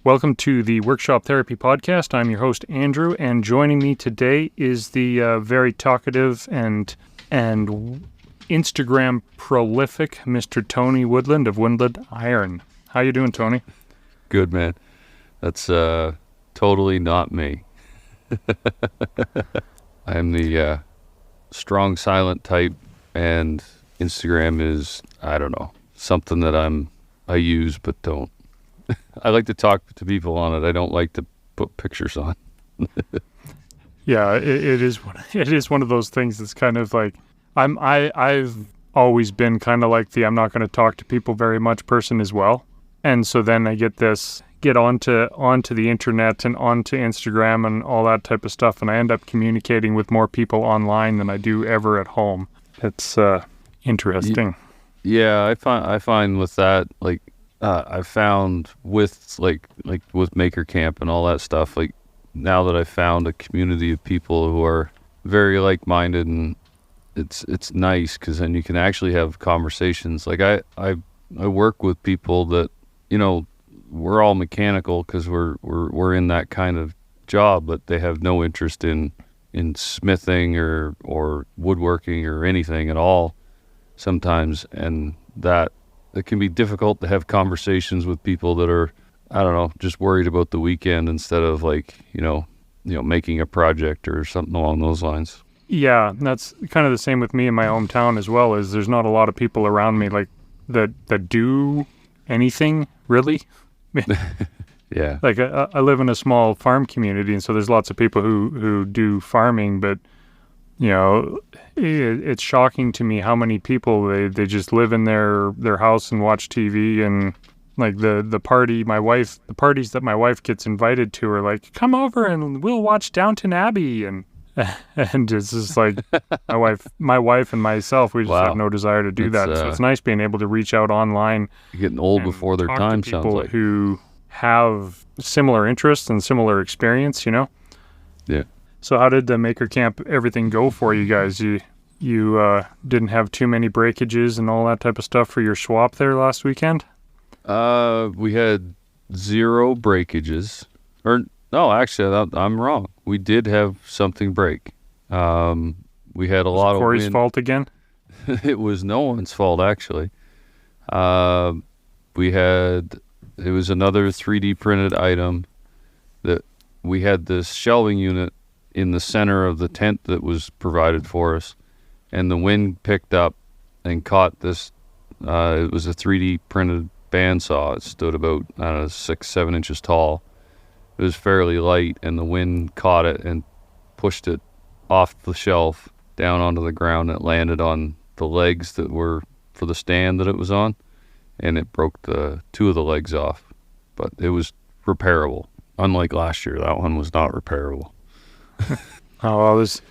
Welcome to the Workshop Therapy Podcast. I'm your host, Andrew, and joining me today is the very talkative and Instagram prolific Mr. Tony Woodland of Woodlandiron. How you doing, Tony? Good, man. That's totally not me. I'm the strong, silent type, and Instagram is, I don't know, something that I use but don't. I like to talk to people on it. I don't like to put pictures on. Yeah, it is one of those things that's kind of like I've always been kind of like the I'm not going to talk to people very much person as well. And so then I get onto the internet and onto Instagram and all that type of stuff, and I end up communicating with more people online than I do ever at home. It's interesting. Yeah, I find with that, like I found with like with Maker Camp and all that stuff, like now that I found a community of people who are very like-minded, and it's nice because then you can actually have conversations. Like I work with people that, you know, we're all mechanical because we're in that kind of job, but they have no interest in smithing or woodworking or anything at all sometimes, and that it can be difficult to have conversations with people that are, I don't know, just worried about the weekend instead of like, you know, making a project or something along those lines. Yeah, that's kind of the same with me in my hometown as well. Is there's not a lot of people around me like that do anything really. Yeah. Like I live in a small farm community, and so there's lots of people who do farming, but you know, it's shocking to me how many people they just live in their house and watch TV, and like the parties that my wife gets invited to are like, come over and we'll watch Downton Abbey, and it's just like my wife and myself, we just have no desire to do that. So it's nice being able to reach out online. Getting old before their time, sounds like. Who have similar interests and similar experience, you know? Yeah. So how did the Maker Camp everything go for you guys? You didn't have too many breakages and all that type of stuff for your swap there last weekend? We had 0 breakages. Or no, actually, I'm wrong. We did have something break. We had a lot of Corey's fault again? It was no one's fault, actually. It was another 3D printed item that we had this shelving unit in the center of the tent that was provided for us, and the wind picked up and caught this. It was a 3D printed bandsaw. It stood about 6-7 inches tall. It was fairly light, and the wind caught it and pushed it off the shelf down onto the ground. It landed on the legs that were for the stand that it was on, and it broke 2 of the legs off. But it was repairable. Unlike last year, that one was not repairable. Oh, well, it's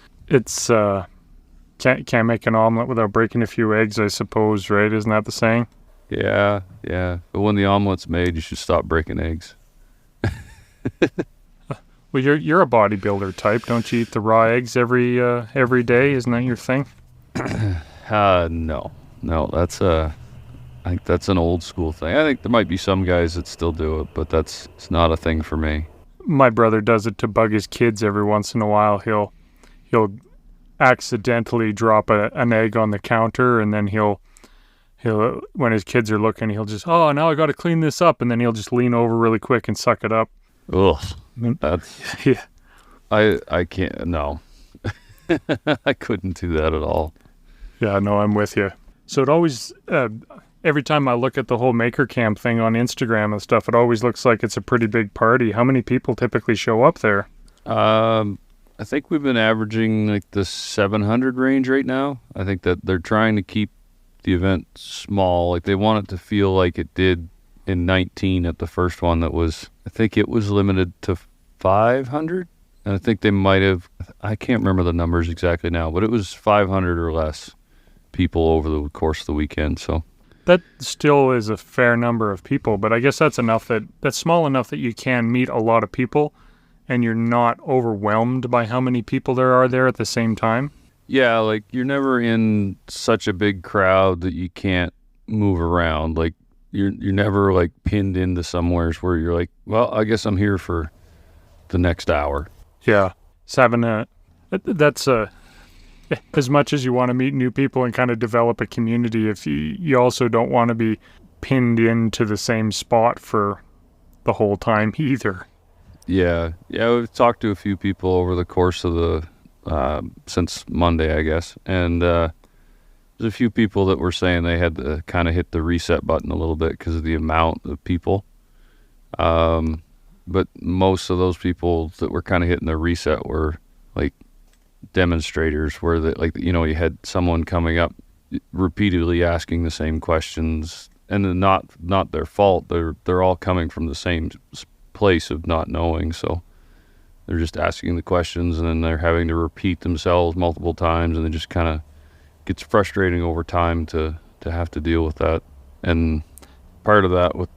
can't make an omelet without breaking a few eggs, I suppose, right? Isn't that the saying? Yeah. But when the omelet's made, you should stop breaking eggs. Well, you're a bodybuilder type, don't you? Eat the raw eggs every day? Isn't that your thing? No. I think that's an old school thing. I think there might be some guys that still do it, but it's not a thing for me. My brother does it to bug his kids every once in a while. He'll accidentally drop an egg on the counter, and then he'll when his kids are looking, he'll just, oh, now I got to clean this up, and then he'll just lean over really quick and suck it up. Ugh, that's yeah. I can't. No, I couldn't do that at all. Yeah, no, I'm with you. So it always, every time I look at the whole Maker Camp thing on Instagram and stuff, it always looks like it's a pretty big party. How many people typically show up there? I think we've been averaging like the 700 range right now. I think that they're trying to keep the event small. Like they want it to feel like it did in 19 at the first one. That was, I think it was limited to 500. And I think they might have, I can't remember the numbers exactly now, but it was 500 or less people over the course of the weekend. So that still is a fair number of people, but I guess that's small enough that you can meet a lot of people and you're not overwhelmed by how many people there are there at the same time. Yeah, like you're never in such a big crowd that you can't move around. Like you're never like pinned into somewheres where you're like, well, I guess I'm here for the next hour. Yeah. So having that's as much as you want to meet new people and kind of develop a community, if you also don't want to be pinned into the same spot for the whole time either. Yeah, we've talked to a few people over the course of the since Monday, I guess, and there's a few people that were saying they had to kind of hit the reset button a little bit because of the amount of people. But most of those people that were kind of hitting the reset were like demonstrators, where you had someone coming up repeatedly asking the same questions, and then not their fault. They're all coming from the same place of not knowing, so they're just asking the questions, and then they're having to repeat themselves multiple times, and it just kind of gets frustrating over time to have to deal with that. And part of that with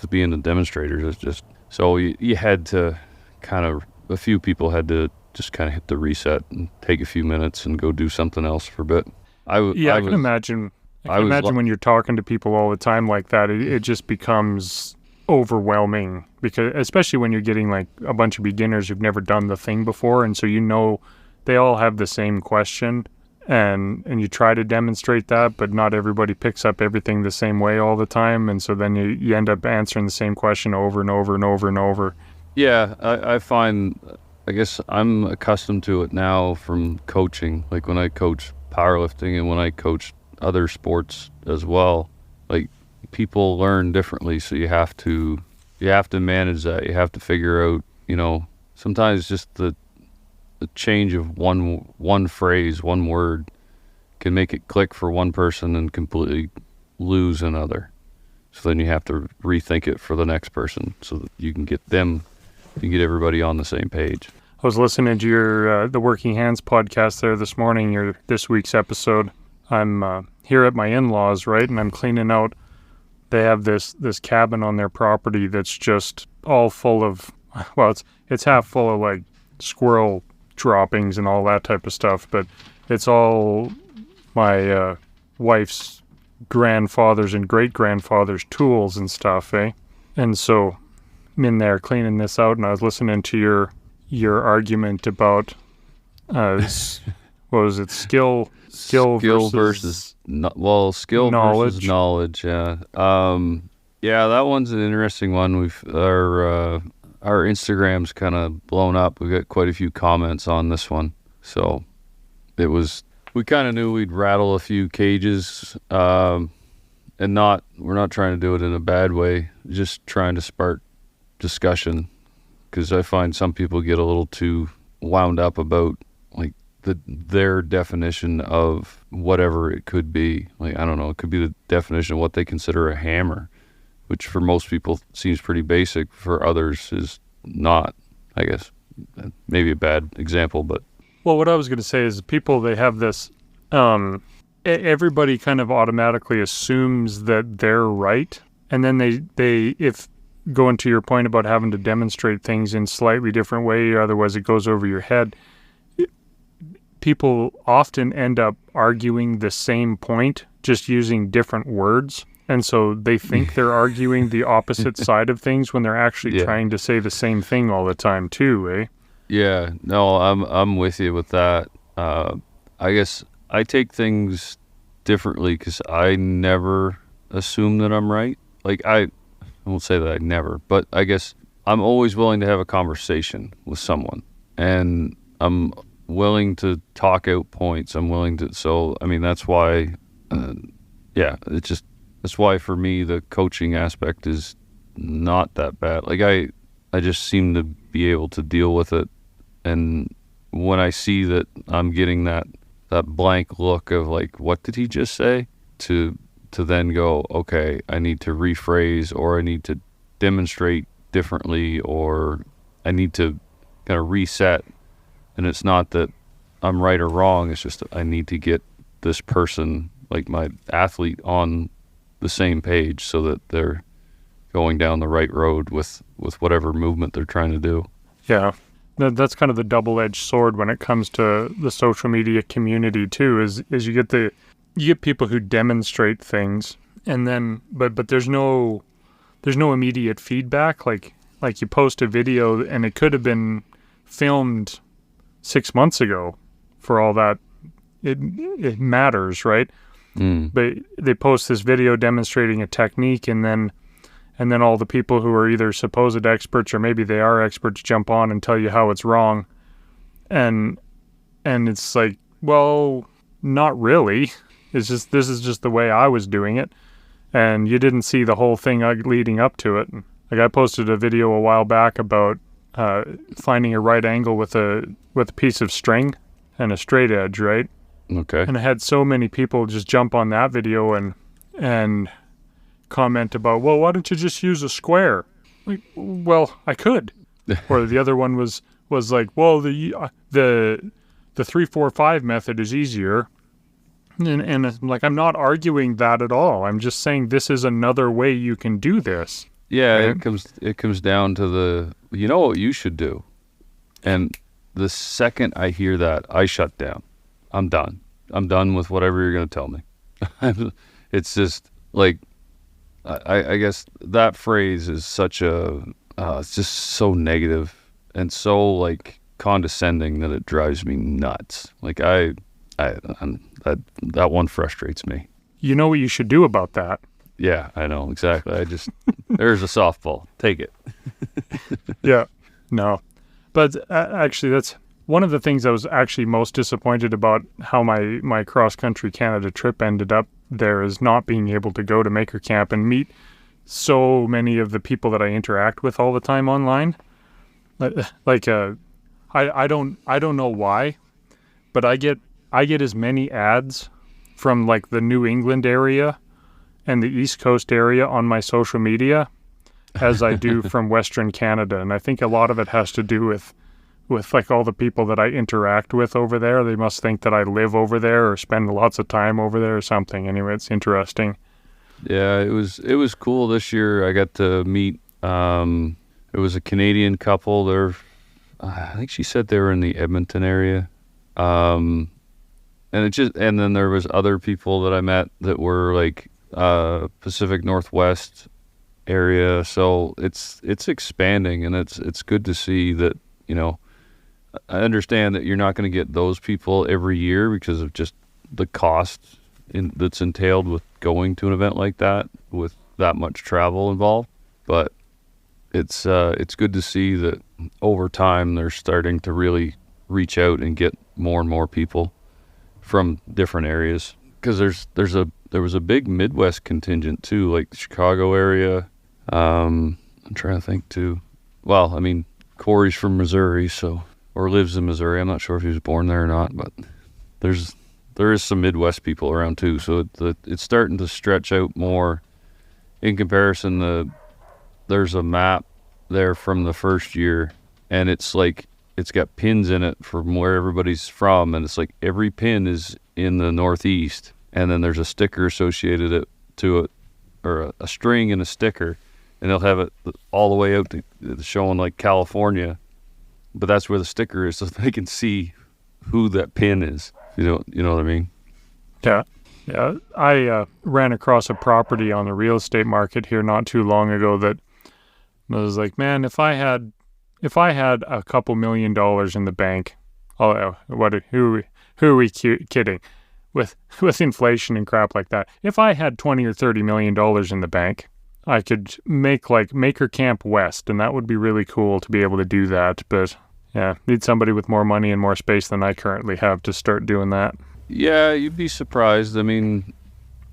being the demonstrators is just so you had to a few people had to just kind of hit the reset and take a few minutes and go do something else for a bit. I can imagine. I can imagine when you're talking to people all the time like that, it just becomes overwhelming, because especially when you're getting like a bunch of beginners who've never done the thing before, and so they all have the same question, and you try to demonstrate that, but not everybody picks up everything the same way all the time, and so then you end up answering the same question over and over and over and over. Yeah, I find, I guess I'm accustomed to it now from coaching, like when I coach powerlifting and when I coach other sports as well. Like, people learn differently, so you have to manage that. You have to figure out, sometimes just the change of one phrase, one word can make it click for one person and completely lose another. So then you have to rethink it for the next person so that you can get everybody on the same page. I was listening to your the Working Hands podcast there this morning, this week's episode. I'm here at my in-laws, right, and I'm cleaning out. They have this cabin on their property that's just all full of, well, it's half full of like squirrel droppings and all that type of stuff, but it's all my wife's grandfather's and great-grandfather's tools and stuff, eh? And so I'm in there cleaning this out, and I was listening to your argument about what was it, skill versus knowledge. Versus knowledge. Yeah. Yeah, that one's an interesting one. Our Instagram's kind of blown up. We got quite a few comments on this one, so we kind of knew we'd rattle a few cages, and we're not trying to do it in a bad way, just trying to spark discussion, because I find some people get a little too wound up about like their definition of whatever it could be. Like, I don't know, it could be the definition of what they consider a hammer, which for most people seems pretty basic, for others is not, I guess. Maybe a bad example, but... Well, what I was going to say is people, they have this... everybody kind of automatically assumes that they're right, and then they if going to your point about having to demonstrate things in slightly different way, or otherwise it goes over your head, people often end up arguing the same point, just using different words. And so they think they're arguing the opposite side of things when they're actually trying to say the same thing all the time too, eh? Yeah, no, I'm with you with that. I guess I take things differently because I never assume that I'm right. Like, I won't say that I never, but I guess I'm always willing to have a conversation with someone, and I'm willing to talk out points. So, I mean, that's why, that's why for me, the coaching aspect is not that bad. Like, I just seem to be able to deal with it. And when I see that I'm getting that blank look of like, what did he just say? To then go, okay, I need to rephrase, or I need to demonstrate differently, or I need to kind of reset. And it's not that I'm right or wrong. It's just I need to get this person, like my athlete, on the same page so that they're going down the right road with whatever movement they're trying to do. Yeah. That's kind of the double-edged sword when it comes to the social media community too, is you get people who demonstrate things, and then but there's no immediate feedback. Like you post a video and it could have been filmed 6 months ago. For all that it matters, right? But they post this video demonstrating a technique, and then all the people who are either supposed experts or maybe they are experts jump on and tell you how it's wrong, and it's like, well, not really. It's just, this is just the way I was doing it, and you didn't see the whole thing leading up to it. Like, I posted a video a while back about finding a right angle with a piece of string and a straight edge, right? Okay. And I had so many people just jump on that video and comment about, well, why don't you just use a square? Like, well, I could. Or the other one was like, well, the 3-4-5 method is easier. And I'm like, I'm not arguing that at all. I'm just saying this is another way you can do this. Yeah, right? it comes down to you know what you should do. And the second I hear that, I shut down. I'm done. I'm done with whatever you're going to tell me. It's just like, I guess that phrase is such it's just so negative and so like condescending that it drives me nuts. Like that one frustrates me. You know what you should do about that? Yeah, I know, exactly. There's a softball. Take it. Yeah, no. But actually, that's one of the things I was actually most disappointed about how my cross-country Canada trip ended up there, is not being able to go to Maker Camp and meet so many of the people that I interact with all the time online. Like, I don't know why, but I get as many ads from like the New England area and the East Coast area on my social media as I do from Western Canada. And I think a lot of it has to do with like all the people that I interact with over there. They must think that I live over there or spend lots of time over there or something. Anyway, it's interesting. Yeah, it was cool this year. I got to meet, it was a Canadian couple. I think she said they were in the Edmonton area. And then there was other people that I met that were like, Pacific Northwest area. So it's expanding, and it's good to see that, you know, I understand that you're not going to get those people every year because of just the cost that's entailed with going to an event like that with that much travel involved. But it's good to see that over time they're starting to really reach out and get more and more people from different areas. Because there was a big Midwest contingent too, like the Chicago area. I'm trying to think too. Well, I mean, Corey's from Missouri, or lives in Missouri. I'm not sure if he was born there or not, but there is some Midwest people around too. So it's starting to stretch out more. In comparison, there's a map there from the first year, and it's like it's got pins in it from where everybody's from, and it's like every pin is in the Northeast, and then there's a sticker associated to it, or a string and a sticker, and they'll have it all the way out to showing like California, but that's where the sticker is, so they can see who that pin is. You know what I mean? Yeah. I ran across a property on the real estate market here not too long ago that I was like, man, if I had a couple $1 million in the bank, who are we kidding? With inflation and crap like that, if I had $20 or $30 million in the bank, I could make like Maker Camp West, and that would be really cool to be able to do that. But yeah, need somebody with more money and more space than I currently have to start doing that. Yeah, you'd be surprised. I mean,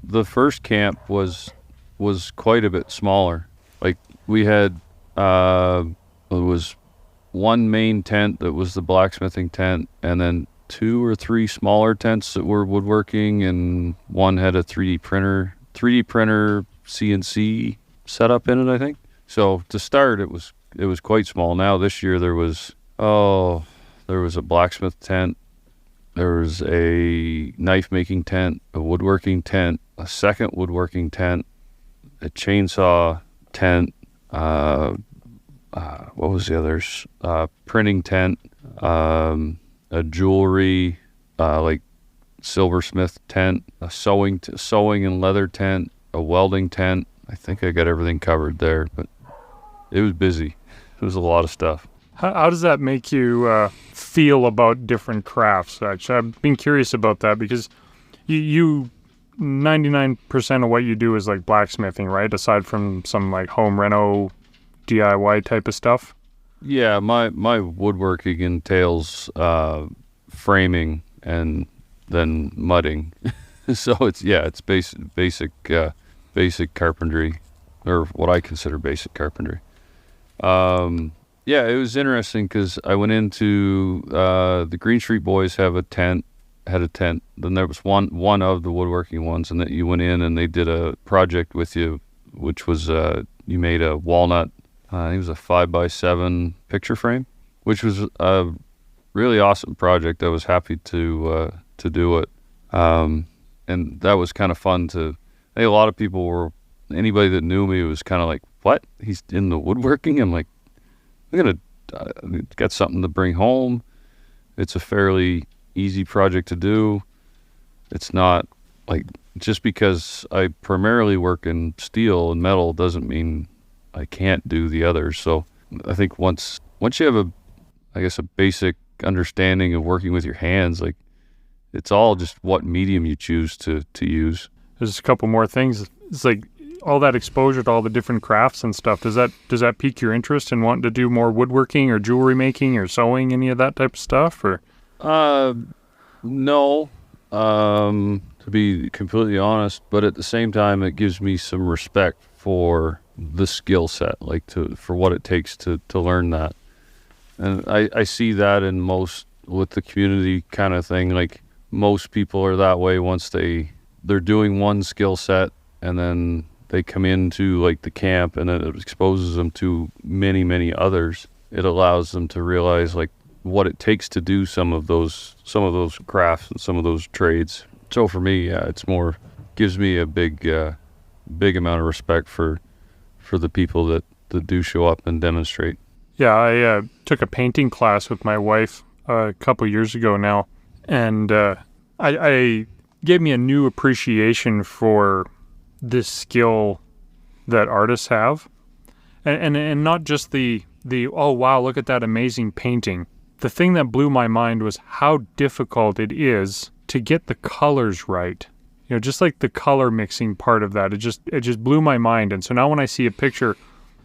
the first camp was quite a bit smaller. Like we had, it was one main tent that was the blacksmithing tent, and then 2 or 3 smaller tents that were woodworking, and one had a 3D printer CNC setup in it, I think. So to start, it was quite small. Now this year there was a blacksmith tent, there was a knife making tent, a woodworking tent, a second woodworking tent, a chainsaw tent, what was the others? Printing tent, a jewelry, like silversmith tent, a sewing and leather tent, a welding tent. I think I got everything covered there, but it was busy. It was a lot of stuff. How does that make you feel about different crafts? Actually, I've been curious about that because you 99% of what you do is like blacksmithing, right? Aside from some like home reno DIY type of stuff. Yeah, my woodworking entails framing and then mudding. So it's basic carpentry, or what I consider basic carpentry. Yeah, it was interesting because I went into the Green Street Boys had a tent. Then there was one of the woodworking ones, and that you went in and they did a project with you, which was you made a walnut. I think it was a 5x7 picture frame, which was a really awesome project. I was happy to do it, and that was kind of fun to. I think a lot of people were. Anybody that knew me was kind of like, "What? He's in the woodworking?" I'm like, "I'm gonna get something to bring home." It's a fairly easy project to do. It's not like, just because I primarily work in steel and metal doesn't mean I can't do the others. So I think once you have a basic understanding of working with your hands, like, it's all just what medium you choose to use. There's a couple more things. It's like all that exposure to all the different crafts and stuff. Does that pique your interest in wanting to do more woodworking or jewelry making or sewing, any of that type of stuff? Or no, to be completely honest, but at the same time, it gives me some respect for the skill set, like for what it takes to learn that. And I see that in most, with the community kind of thing, like most people are that way once they're doing one skill set and then they come into like the camp and it exposes them to many others. It allows them to realize like what it takes to do some of those crafts and some of those trades. So for me, yeah, it's more, gives me a big amount of respect for the people that do show up and demonstrate. Yeah, I took a painting class with my wife a couple years ago now, and I gave me a new appreciation for this skill that artists have, and not just the oh wow, look at that amazing painting. The thing that blew my mind was how difficult it is to get the colors right. You know, just like the color mixing part of that, it just blew my mind. And so now when I see a picture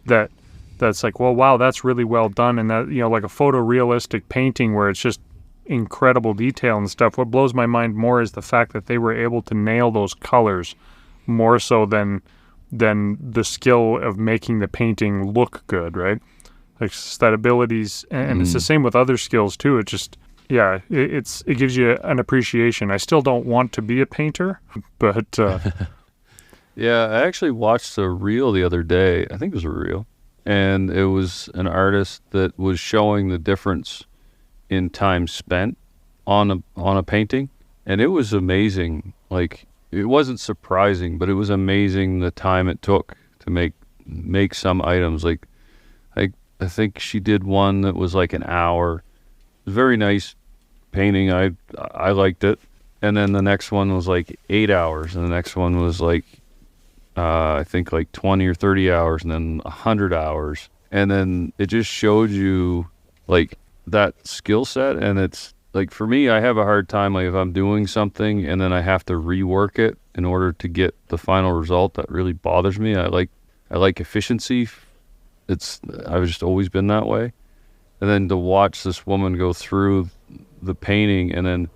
that's like, well, wow, that's really well done, and that, you know, like a photorealistic painting where it's just incredible detail and stuff, what blows my mind more is the fact that they were able to nail those colors more so than the skill of making the painting look good, right? Like that abilities, and it's the same with other skills too. It just, yeah, it gives you an appreciation. I still don't want to be a painter, but yeah, I actually watched a reel the other day. I think it was a reel, and it was an artist that was showing the difference in time spent on a painting, and it was amazing. Like, it wasn't surprising, but it was amazing the time it took to make some items. Like I think she did one that was like an hour. It was very nice painting. I liked it. And then the next one was like 8 hours, and the next one was like I think like 20 or 30 hours, and then 100 hours. And then it just showed you like that skill set. And it's like, for me, I have a hard time, like, if I'm doing something and then I have to rework it in order to get the final result, that really bothers me. I like efficiency. I've just always been that way. And then to watch this woman go through the painting and then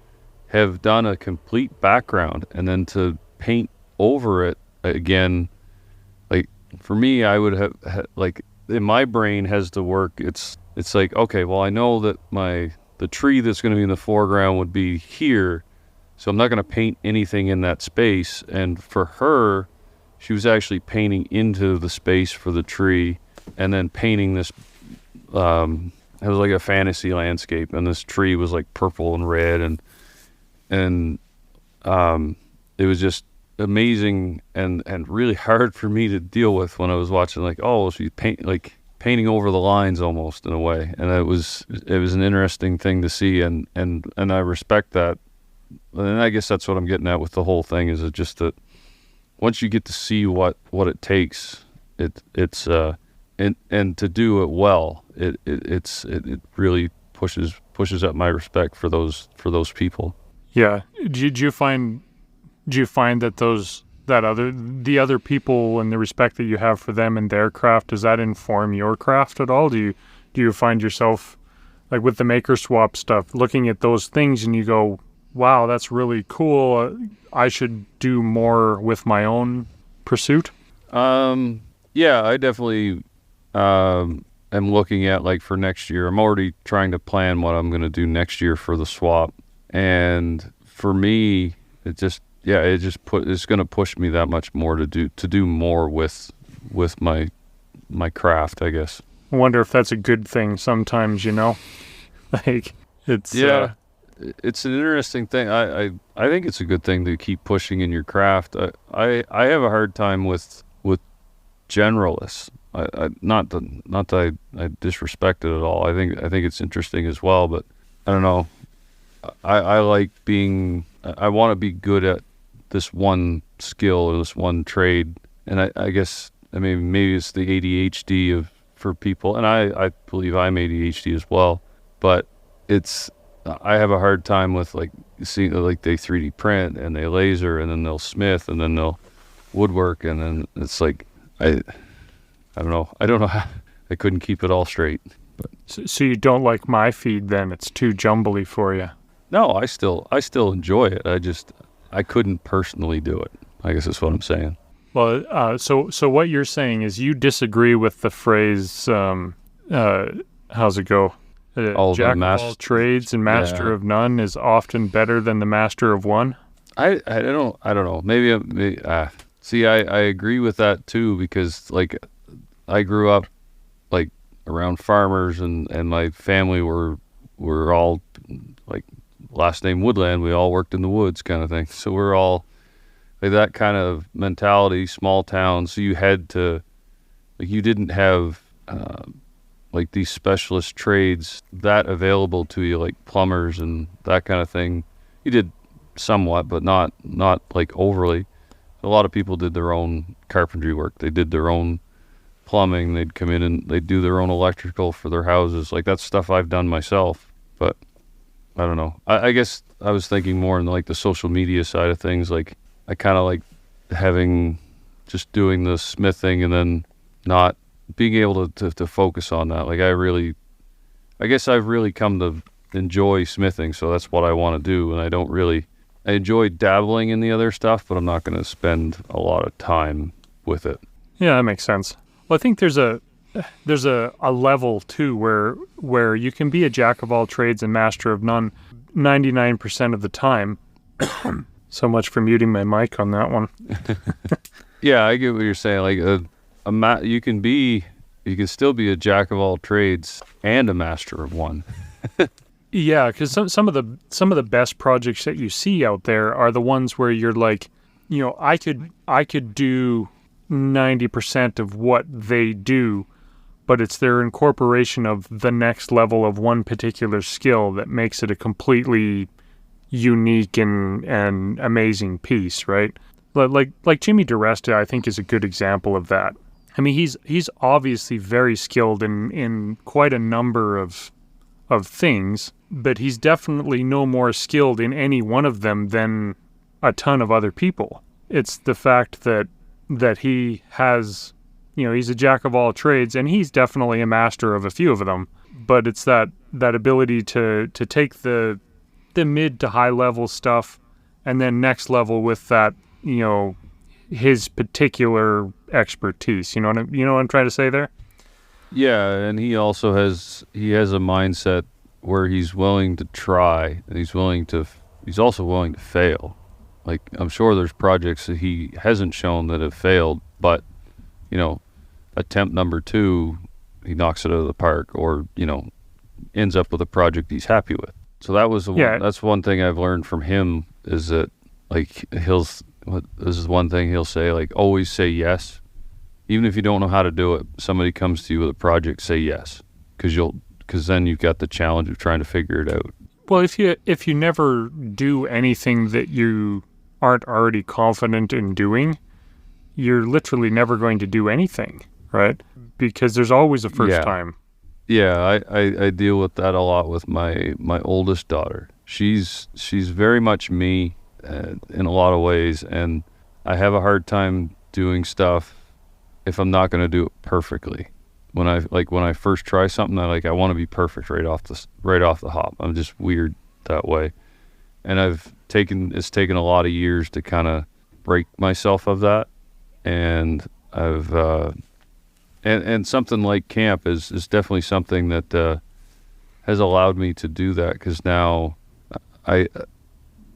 have done a complete background and then to paint over it again, like, for me, I would have like, in my brain has to work. It's like, okay, well, I know that the tree that's going to be in the foreground would be here, so I'm not going to paint anything in that space. And for her, she was actually painting into the space for the tree, and then painting this, it was like a fantasy landscape, and this tree was like purple and red, and it was just amazing and really hard for me to deal with when I was watching, like, oh, she's painting over the lines almost, in a way. And it was an interesting thing to see, and I respect that. And I guess that's what I'm getting at with the whole thing, is it just that once you get to see what it takes, it's and to do it well, it really pushes up my respect for those people. Yeah. Do you find that the other people and the respect that you have for them and their craft, does that inform your craft at all? Do you find yourself, like with the maker swap stuff, looking at those things and you go, wow, that's really cool. I should do more with my own pursuit? Yeah, I definitely am looking at, like, for next year. I'm already trying to plan what I'm going to do next year for the swap. And for me, it's going to push me that much more to do more with my craft, I guess. I wonder if that's a good thing sometimes, like it's, Yeah. It's an interesting thing. I think it's a good thing to keep pushing in your craft. I have a hard time with generalists. Not that I disrespect it at all. I think it's interesting as well, but I don't know. I like being. I want to be good at this one skill or this one trade, and I guess maybe it's the ADHD for people, and I believe I'm ADHD as well, but I have a hard time with, like, seeing, like, they 3D print and they laser and then they'll smith and then they'll woodwork, and then it's like I don't know how, I couldn't keep it all straight. But so you don't like my feed then? It's too jumbly for you? no, I still enjoy it. I couldn't personally do it, I guess that's what I'm saying. Well, so what you're saying is you disagree with the phrase, how's it go? Jack of all trades and master of none is often better than the master of one. I don't know. Maybe see, I agree with that too, because, like, I grew up, like, around farmers, and my family were all, like, last name Woodland. We all worked in the woods, kind of thing. So we're all like that kind of mentality, small town. So you had to, like, you didn't have like these specialist trades that available to you, like plumbers and that kind of thing. You did somewhat, but not like overly. A lot of people did their own carpentry work. They did their own plumbing. They'd come in and they'd do their own electrical for their houses. Like, that's stuff I've done myself, but I don't know. I guess I was thinking more in, like, the social media side of things. Like, I kind of like just doing the smithing and then not being able to focus on that. Like, I guess I've really come to enjoy smithing, so that's what I want to do. And I enjoy dabbling in the other stuff, but I'm not going to spend a lot of time with it. Yeah, that makes sense. Well, I think there's a level too where you can be a jack of all trades and master of none 99% of the time. So much for muting my mic on that one. Yeah, I get what you're saying. Like, you can still be a jack of all trades and a master of one. Yeah, because some of the best projects that you see out there are the ones where you're like, I could do 90% of what they do, but it's their incorporation of the next level of one particular skill that makes it a completely unique and amazing piece, right? Like Jimmy DiResta, I think, is a good example of that. I mean, he's obviously very skilled in quite a number of things, but he's definitely no more skilled in any one of them than a ton of other people. It's the fact that he has, he's a jack of all trades, and he's definitely a master of a few of them, but it's that ability to take the mid to high level stuff and then next level with that, his particular expertise. You know what I'm trying to say there? Yeah, and he also has a mindset where he's willing to try, and he's also willing to fail. Like, I'm sure there's projects that he hasn't shown that have failed, but attempt number 2, he knocks it out of the park, or ends up with a project he's happy with. So that's one thing I've learned from him, is that, like, this is one thing he'll say, like, always say yes. Even if you don't know how to do it, somebody comes to you with a project, say yes, because then you've got the challenge of trying to figure it out. Well, if you never do anything that you aren't already confident in doing, you're literally never going to do anything, right? Because there's always a first time. Yeah, I deal with that a lot with my oldest daughter. She's very much me in a lot of ways, and I have a hard time doing stuff if I'm not going to do it perfectly. When I first try something, I want to be perfect right off the hop. I'm just weird that way, and it's taken a lot of years to kind of break myself of that, and I've and something like camp is definitely something that has allowed me to do that, because now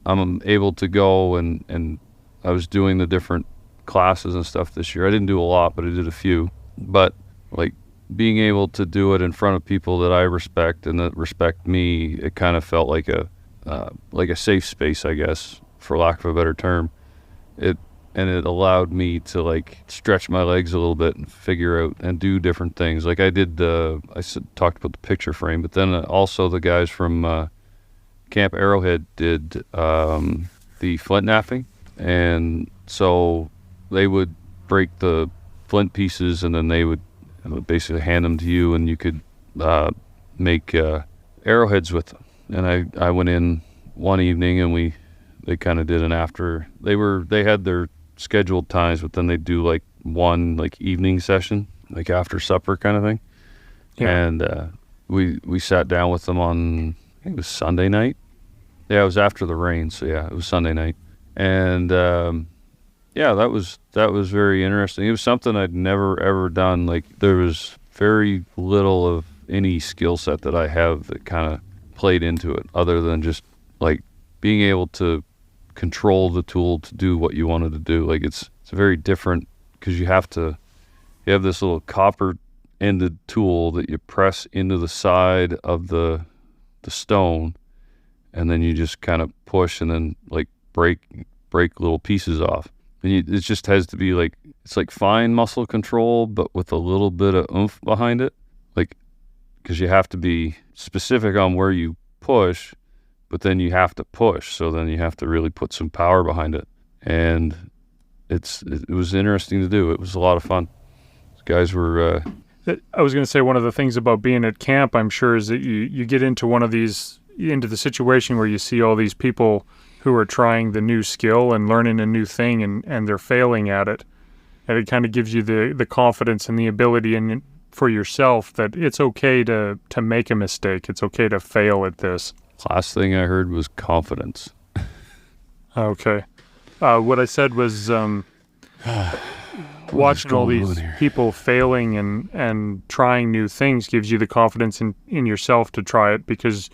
I'm able to go and I was doing the different classes and stuff this year. I didn't do a lot, but I did a few. But like being able to do it in front of people that I respect and that respect me, it kind of felt like a safe space, I guess, for lack of a better term. It allowed me to stretch my legs a little bit and figure out and do different things. Like I did, talked about the picture frame, but then also the guys from Camp Arrowhead did the flint knapping, and so they would break the flint pieces and then they would basically hand them to you, and you could make arrowheads with them. And I went in one evening and they kind of did an after. They had their scheduled times, but then they'd do one evening session, after supper kind of thing. Yeah. And we sat down with them on, I think it was Sunday night. Yeah, it was after the rain, so yeah, it was Sunday night. And yeah, that was very interesting. It was something I'd never ever done. There was very little of any skill set that I have that kind of played into it, other than just being able to control the tool to do what you wanted to do. It's very different, because you have this little copper ended tool that you press into the side of the stone, and then you just kind of push and then break little pieces off. And it just has to be it's fine muscle control, but with a little bit of oomph behind it. Because you have to be specific on where you push, but then you have to push. So then you have to really put some power behind it. And it was interesting to do. It was a lot of fun. These guys were... I was going to say, one of the things about being at camp, I'm sure, is that you get into into the situation where you see all these people who are trying the new skill and learning a new thing, and they're failing at it. And it kind of gives you the confidence and the ability for yourself that it's okay to make a mistake. It's okay to fail at this. Last thing I heard was confidence. Okay. What I said was watching all these people failing and trying new things gives you the confidence in yourself to try it, because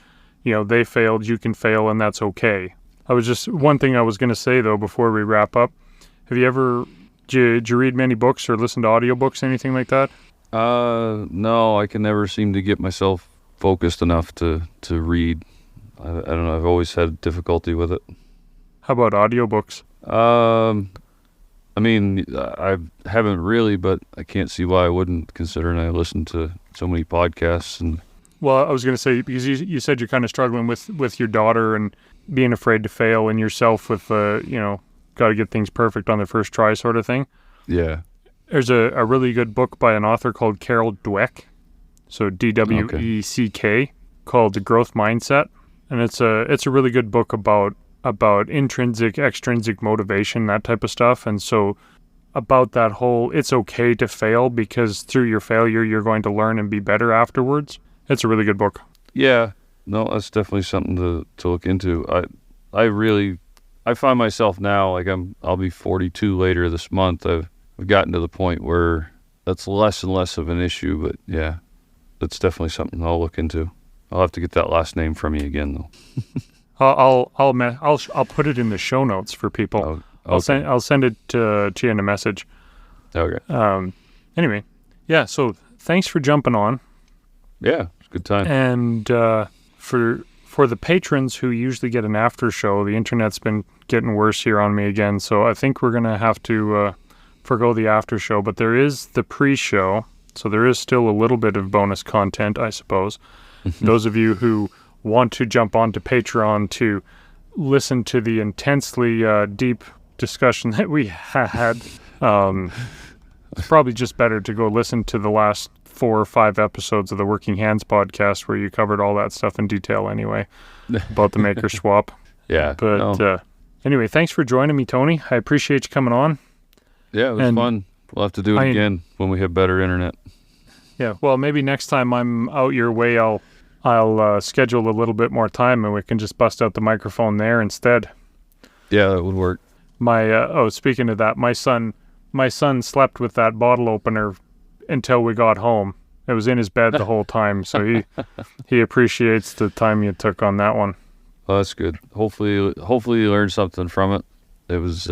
they failed, you can fail, and that's okay. One thing I was going to say, though, before we wrap up, have you ever, did you read many books or listen to audiobooks, anything like that? No, I can never seem to get myself focused enough to read. I don't know, I've always had difficulty with it. How about audiobooks? I mean, I haven't really, but I can't see why I wouldn't, considering I listen to so many podcasts. And well, I was going to say, because you said you're kind of struggling with your daughter and being afraid to fail, and yourself with, got to get things perfect on the first try sort of thing. Yeah. There's a really good book by an author called Carol Dweck, so Dweck, called The Growth Mindset. And it's a really good book about intrinsic, extrinsic motivation, that type of stuff. And so about that whole, it's okay to fail, because through your failure, you're going to learn and be better afterwards. It's a really good book. Yeah, no, that's definitely something to look into. I find myself now, I'll be 42 later this month. I've gotten to the point where that's less and less of an issue, but yeah, that's definitely something I'll look into. I'll have to get that last name from you again, though. I'll put it in the show notes for people. Oh, okay. I'll send it to you in a message. Okay. Anyway, yeah. So thanks for jumping on. Yeah, it's a good time. And for the patrons who usually get an after show, the internet's been getting worse here on me again. So I think we're gonna have to forgo the after show. But there is the pre-show, so there is still a little bit of bonus content, I suppose. Those of you who want to jump onto Patreon to listen to the intensely deep discussion that we had It's probably just better to go listen to the last 4 or 5 episodes of the Working Hands podcast where you covered all that stuff in detail anyway about the maker swap. Yeah. But anyway, thanks for joining me, Tony. I appreciate you coming on. Yeah, it was fun. We'll have to do it again when we have better internet. Yeah, well, maybe next time I'm out your way, I'll schedule a little bit more time and we can just bust out the microphone there instead. Yeah, that would work. Speaking of that, my son slept with that bottle opener until we got home. It was in his bed the whole time, so he appreciates the time you took on that one. Well, that's good. Hopefully you learned something from it. It was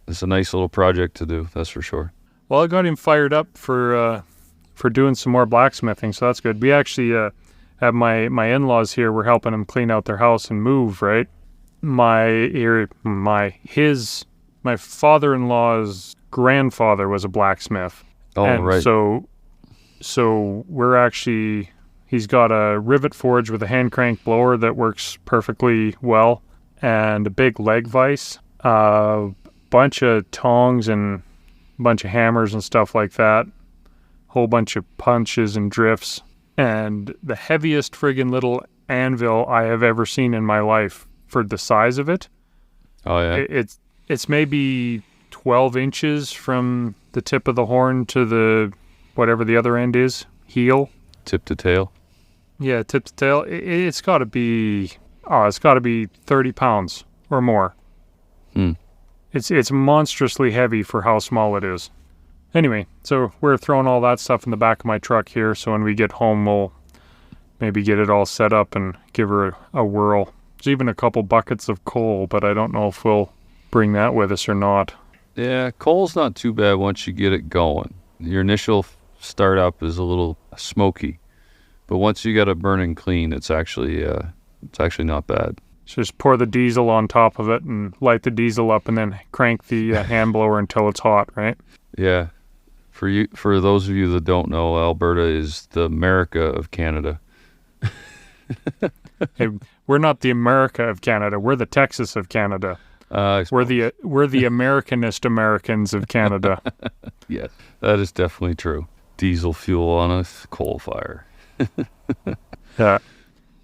it's a nice little project to do, that's for sure. Well, I got him fired up for doing some more blacksmithing, so that's good. We actually have my in-laws here. We're helping them clean out their house and move, right? My father-in-law's grandfather was a blacksmith. Oh, and right. So he's got a rivet forge with a hand crank blower that works perfectly well, and a big leg vise, a bunch of tongs and a bunch of hammers and stuff like that, whole bunch of punches and drifts, and the heaviest friggin' little anvil I have ever seen in my life for the size of it. Oh, yeah. It's maybe 12 inches from the tip of the horn to the whatever the other end is, heel. Tip to tail. Yeah, tip to tail. It's got to be 30 pounds or more. It's monstrously heavy for how small it is. Anyway, so we're throwing all that stuff in the back of my truck here, so when we get home, we'll maybe get it all set up and give her a whirl. There's even a couple buckets of coal, but I don't know if we'll bring that with us or not. Yeah, coal's not too bad once you get it going. Your initial startup is a little smoky, but once you got it burning clean, it's actually not bad. So just pour the diesel on top of it and light the diesel up, and then crank the hand blower until it's hot, right? Yeah. For those of you that don't know, Alberta is the America of Canada. Hey, we're not the America of Canada. We're the Texas of Canada. We're the Americanist Americans of Canada. Yes, that is definitely true. Diesel fuel on a coal fire. Yeah.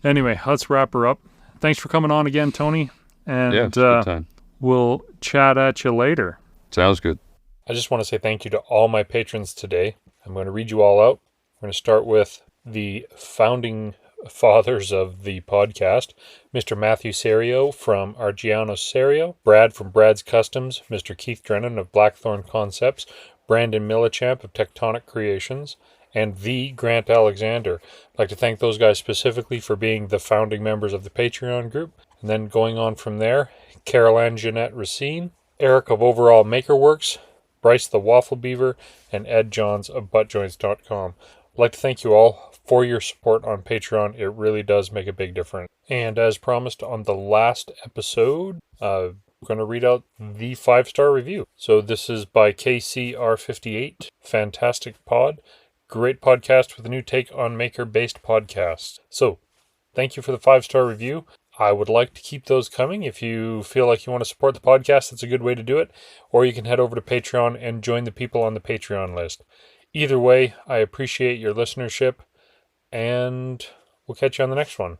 Anyway, let's wrap her up. Thanks for coming on again, Tony. And yeah, it's a good time. We'll chat at you later. Sounds good. I just want to say thank you to all my patrons today. I'm going to read you all out. We're going to start with the founding fathers of the podcast, Mr. Matthew Serio from Argiano Serio, Brad from Brad's Customs, Mr. Keith Drennan of Blackthorn Concepts, Brandon Millichamp of Tectonic Creations, and the Grant Alexander. I'd like to thank those guys specifically for being the founding members of the Patreon group. And then going on from there, Carol Ann Jeanette Racine, Eric of Overall Makerworks, Bryce the Waffle Beaver, and Ed Johns of ButtJoints.com. I'd like to thank you all for your support on Patreon. It really does make a big difference. And as promised on the last episode, I'm going to read out the 5-star review. So this is by KCR58. Fantastic pod. Great podcast with a new take on maker-based podcasts. So, thank you for the 5-star review. I would like to keep those coming. If you feel like you want to support the podcast, that's a good way to do it. Or you can head over to Patreon and join the people on the Patreon list. Either way, I appreciate your listenership, and we'll catch you on the next one.